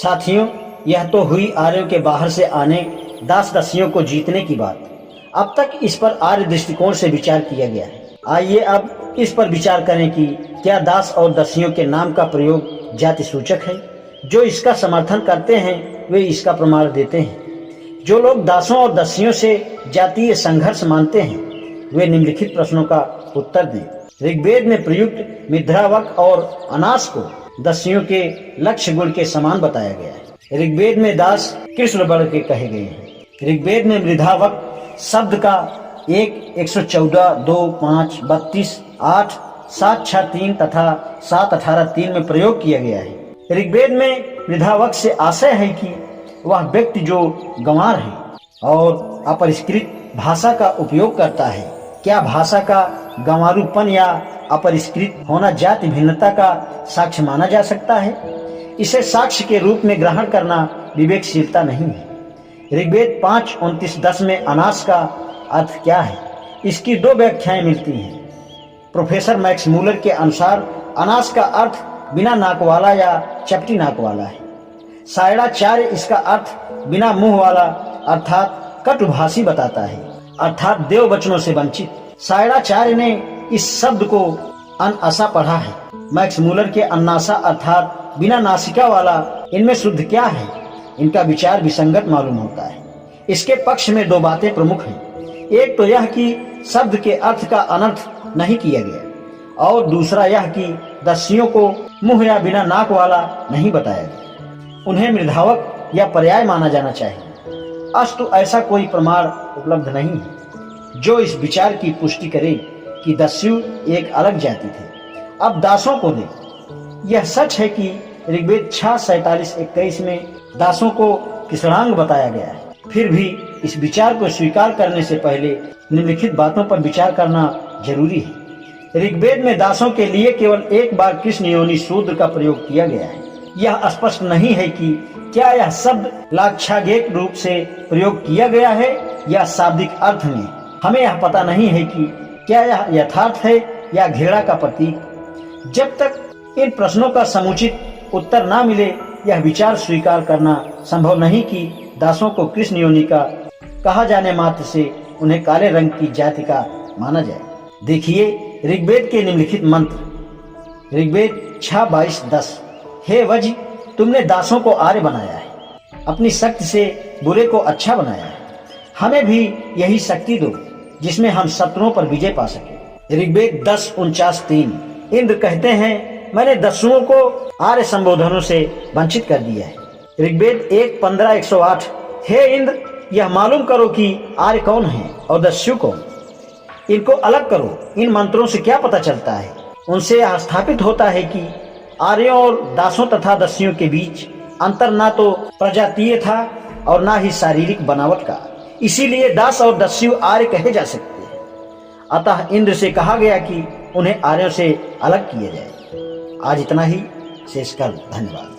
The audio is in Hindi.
साथियों, यह तो हुई आर्यों के बाहर से आने दास दस्युओं को जीतने की बात। अब तक इस पर आर्य दृष्टिकोण से विचार किया गया है। आइए अब इस पर विचार करें कि क्या दास और दस्युओं के नाम का प्रयोग जाति सूचक है। जो इसका समर्थन करते हैं वे इसका प्रमाण देते हैं। जो लोग दासों और दस्युओं से जातीय संघर्ष मानते हैं वे निम्नलिखित प्रश्नों का उत्तर दें। ऋग्वेद में प्रयुक्त मिथ्रावक और अनास को दस्युओं के लक्ष्य गुण के समान बताया गया है। ऋग्वेद में दास कृष्ण वर्ण के कहे गए हैं। ऋग्वेद में मृधावक शब्द का 1:114, 2, 5, 32, 8, 7, 6, 3 तथा 7, 18, 3 में प्रयोग किया गया है। ऋग्वेद में मृधावक से आशय है कि वह व्यक्ति जो गंवार है और अपरिष्कृत भाषा का उपयोग करता है। क्या भाषा का गंवारूपन या अपरिष्कृत होना जाति भिन्नता का साक्ष्य माना जा सकता है? इसे साक्ष्य के रूप में ग्रहण करना विवेकशीलता नहीं है। ऋग्वेद 5:29-10 में अनास का अर्थ क्या है? इसकी दो व्याख्याएं मिलती हैं। प्रोफेसर मैक्स मूलर के अनुसार अनास का अर्थ बिना नाक वाला या चपटी नाक वाला है। सायणाचार्य इसका अर्थ बिना मुंह वाला अर्थात कटुभाषी बताता है, अर्थात देव वचनों से वंचित। सायणाचार्य ने इस शब्द को अनअसा पढ़ा है। मैक्स मूलर के अन्नासा अर्थात बिना नासिका वाला, इनमें शुद्ध क्या है? इनका विचार विसंगत मालूम होता है। इसके पक्ष में दो बातें प्रमुख हैं। एक तो यह कि शब्द के अर्थ का अनर्थ नहीं किया गया और दूसरा यह कि दस्युओं को मुंह या बिना नाक वाला नहीं बताया गया। उन्हें मृधावक या पर्याय माना जाना चाहिए। अस्तु ऐसा कोई प्रमाण उपलब्ध नहीं है जो इस विचार की पुष्टि करे कि दस्यु एक अलग जाति थे। अब दासों को दें। यह सच है कि ऋग्वेद 6:47-21 में दासों को कृष्णांग बताया गया है। फिर भी इस विचार को स्वीकार करने से पहले निम्नलिखित बातों पर विचार करना जरूरी है। ऋग्वेद में दासों के लिए केवल एक बार कृष्ण योनि शूद्र का प्रयोग किया गया है। यह स्पष्ट नहीं है कि क्या यह शब्द लाक्षागेक रूप से प्रयोग किया गया है या शाब्दिक अर्थ में। हमें यह पता नहीं है कि क्या यह यथार्थ है या घृणा का प्रतीक। जब तक इन प्रश्नों का समुचित उत्तर न मिले यह विचार स्वीकार करना संभव नहीं कि दासों को कृष्ण योनि का कहा जाने मात्र से उन्हें काले रंग की जाति का माना जाए। देखिए ऋग्वेद के निम्नलिखित मंत्र। ऋग्वेद 6:22-10। हे वज, तुमने दासों को आर्य बनाया है, अपनी शक्ति से बुरे को अच्छा बनाया है। हमें भी यही शक्ति दो जिसमें हम शत्रुओं पर विजय पा सके। ऋग्वेद 10:49-3। इंद्र कहते हैं मैंने दस्युओं को आर्य संबोधनों से वंचित कर दिया है। ऋग्वेद 1:15-108। हे इंद्र, यह मालूम करो कि आर्य कौन है और दस्यु कौन। इनको अलग करो। इन मंत्रों से क्या पता चलता है? उनसे यह स्थापित होता है कि आर्यों और दासों तथा दस्युओं के बीच अंतर ना तो प्रजातीय था और ना ही शारीरिक बनावट का। इसीलिए दास और दस्यु आर्य कहे जा सकते हैं। अतः इंद्र से कहा गया कि उन्हें आर्यों से अलग किया जाए। आज इतना ही। शेष कल। धन्यवाद।